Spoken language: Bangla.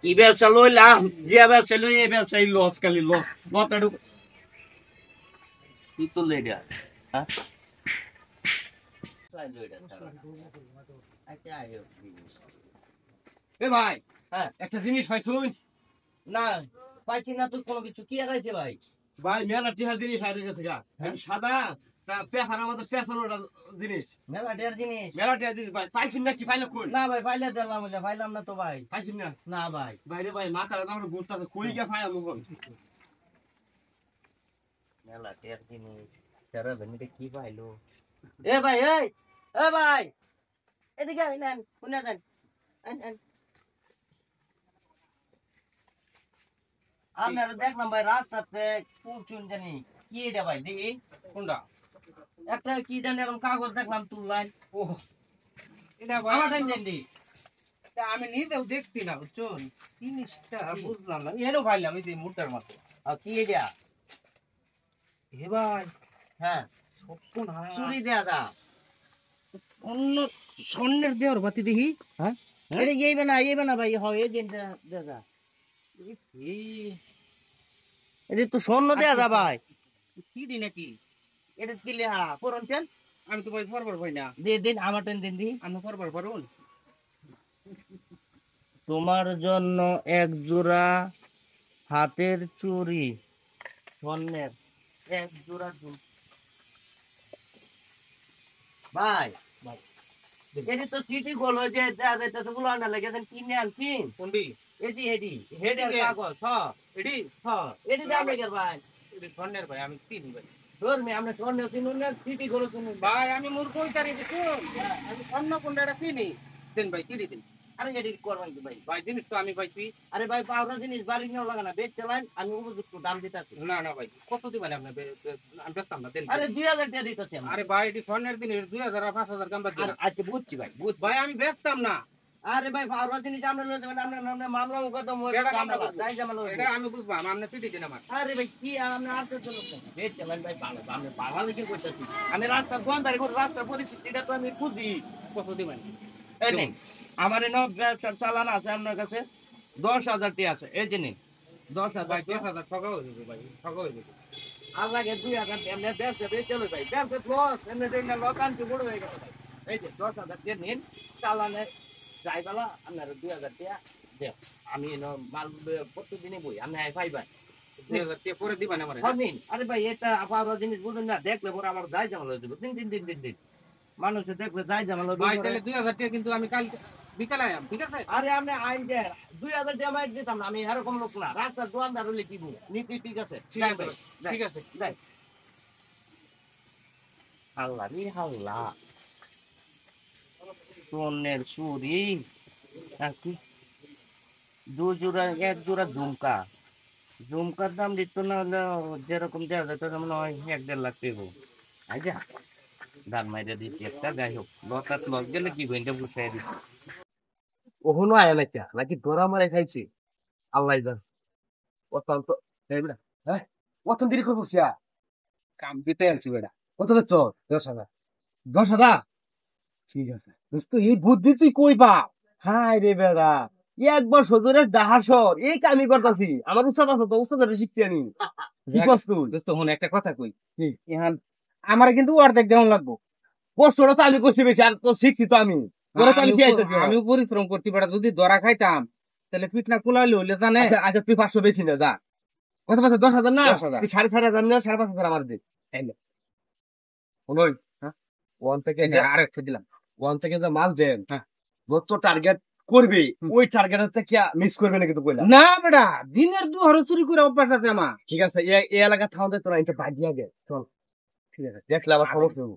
কি ব্যবসা লইলাম, যে ব্যবসা লই এই ব্যবসায় লস, খালি লস লতাড়ু কি তো লেডা। হ্যাঁ এ ভাই, হ্যাঁ একটা জিনিস পাইছুন? না পাইছি না তো কোনো কিছু। কি আগাইছে ভাই? ভাই মেলা টিহার জিনিস হারিয়ে গেছে গা। হ্যাঁ? সাদা পেছানোর মতো পেছানোটা জিনিস, মেলা ঢের জিনিস। মেলা টিহার জিনিস ভাই। পাইছেন না কি পাইলে কোন? না ভাই পাইলে দিলাম, পাইলাম না তো ভাই। পাইছেন না? না ভাই। বাইরে ভাই মাথাটা আমার গুস্ত আছে, কই গিয়া পাইলাম কোন? মেলা ঢের জিনিস, তেরা ভেনিতে কি পাইলো? এ ভাই এই, এ ভাই এদিকে আইন, আইন শুনে যান, আইন আইন। আপনারা দেখলাম ভাই রাস্তাতে কুচুন জানি কি এটা ভাই দেখি কোনটা? একটা কি জানি এরকম কাগজ দেখলাম তুললাইন। ও এটা ভাই আমার টাইম জানি তা আমি নিজেও দেখছি না, বুঝছুন? জিনিসটা বুঝলাম না, এরও পাইলাম এই যে মুটার মতো। কি এটা? হে ভাই, হ্যাঁ সত্য না, চুরি দেয়া যা। অন্য স্বর্ণের দেওয়ার বাতি দেখি। হ্যাঁ এটা ইয়ে না ভাই, হয় এই দিনটা দেয়া যা। এটা তো স্বর্ণ দেয়া যা ভাই। কি দি নাকি? এটা কি লেহা পড়ুন কেন? আমি তো ভাই ফরবার ভাই না, দিন আমার টেন দিন দি। আমি ফরবার পারুন। তোমার জন্য এক জোড়া হাতের চুড়ি স্বর্ণের, এক জোড়া ভাই। এটি তো সিটি গোল হয়ে যে দেয়া যাইতেছে গুলো আনা লেগেছেন কিনে আনছিন। কোনটি? এটি হেডের এটি? কাগজ এডি এটি দাম লেগের ভাই। এডি স্বর্ণের ভাই, আমি চিনি ভাই। ধর্মে আমরা স্বর্ণ চিনুন না, সিটি গোল চিনুন ভাই আমি মূর্খ হইতারি দেখুন, আমি স্বর্ণ কোনটা চিনি। দেন ভাই চিনি দিন। আরে এটি করবেন কি ভাই? ভাই জিনিস তো আমি পাইছি। আরে ভাই পাওনা জিনিস বাড়ি নিয়ে লাগা না, বেচ চালান, আমি উপযুক্ত দাম দিতেছি। না না ভাই, কত দিবেন আপনি? আমি ব্যস্তাম না, দেন। আরে 2000 টাকা দিতেছি আমি। আরে ভাই এটি স্বর্ণের জিনিস, 2000 আর 5000 গাম্বার দিন। আচ্ছা বুঝছি ভাই, বুঝছি। ভাই আমি ব্যস্তাম না। আরে ভাই পাওনা জিনিস আমরা লয়ে যাবেন, আমরা মামলা মুকদ্দমা হইবে, এটা আমরা ঝামেলা, বুঝবো। তাই ঝামেলা হইবে। এটা আমি বুঝবো, আপনি চিঠি দিন আমার। আরে ভাই কি আপনি আর্থের জন্য বেচ চালান ভাই, ভালো আমি পাগলা দেখে কইতাছি। আমি রাস্তার দোকানদারি করি, রাস্তার পরিস্থিতিটা তো আমি বুঝি। কত দিবেন? এই নিন, আমার এনে ব্যবসার চালান আছে আপনার কাছে, 10,000 টি আছে, এই যে নিন 10,000 ভাই টি। 10,000 ঠকা হয়ে যাবে ভাই, ঠকা হয়ে যাবে। আল্লাহকে 2,000 টি এমনি ব্যবসা বেচে লই ভাই, ব্যবসা লস এমনি দিন না লকান কি বড় হয়ে গেছে ভাই। এই যে 10,000 টি নিন, চালানে যাইবালা আপনার 2,000 টি দেও। আমি এনে মাল প্রতিদিনই বই, আপনি আই পাইবেন। 2000 টাকা পরে দিবেন আমারে। হ্যাঁ নিন। আরে ভাই এটা আপাতত জিনিস বুঝুন না, দেখলে পরে আমার যাই ঝামেলা হয়ে যাবে। দিন দিন দিন দিন দিন মানুষে দেখলে যাই ঝামেলা ভাই হবে। তাহলে 2000 টাকা কিন্তু আমি কাল বিকালে আইম, ঠিক আছে? আরে আপনি আইন দেন 2,000 টাকা মাইক দিতাম না, আমি এরকম লোক না, রাস্তার দোকানদার হলে কি বলবো নীতি। ঠিক আছে ঠিক আছে ভাই, ঠিক আছে। দেখ হাল্লা রে হাল্লা, স্বর্ণের চুরি নাকি এক জোড়া ঝুমকা। ঝুমকার দাম দিত না হলে যেরকম দেওয়া যেত, যেমন হয় 1-1.5 লাখ পেবো। আচ্ছা দান মাইরে দিচ্ছি একটা, যাই হোক লতাত লস গেলে কি বইটা বুঝাই দিচ্ছি। ওহনো আয়া নাকি নাকি ধরা মারে খাইছে আল্লাহ জান। অত্যন্ত এই বেটা, হ্যাঁ অত দেরি করবো কাম দিতে আনছি বেটা। কত দিচ্ছ? 10,000। 10,000 ঠিক আছে দোস্ত, এই বুদ্ধি তুই কই পা? হাই রে বেড়া, একবার সজনের ডাহাসর এই কামি করতাছি, আমার উস্তাদ আছে তো, উস্তাদ শিখছি আমি। কি কস তুই? দোস্ত হন একটা কথা কই, কি? ইহান আমার কিন্তু অর্ধেক দেওয়ান লাগবো। কষ্টটা তো আমি করছি বেশি, আর তো শিখছি তো আমি। তোরা তো আমি শিখাইতে দিও। আমিও পরিশ্রম করতে পারা, যদি ধরা খাইতাম তাহলে পিঠ না কুলাইলে হইলে জানে। আচ্ছা আচ্ছা, তুই 500 বেশি না, যা। কত পাচ্ছ? 10,000 না? 10,000। তুই 4,500 না, 5,500 আমার দে। শুনুন, হ্যাঁ? ওয়ান থেকে আর একটা দিলাম। ওয়ান থেকে যে মাল দেন, হ্যাঁ। যত টার্গেট করবি ওই টার্গেটের থেকে মিস করবে না কিন্তু কইলা। না বেটা, দিনের 2 চুরি করে অভ্যাস আছে আমার। ঠিক আছে, এই এলাকা থামতে তোরা এটা বাদ দিয়ে গে চল। ঠিক আছে, দেখলে আবার খবর দেবো।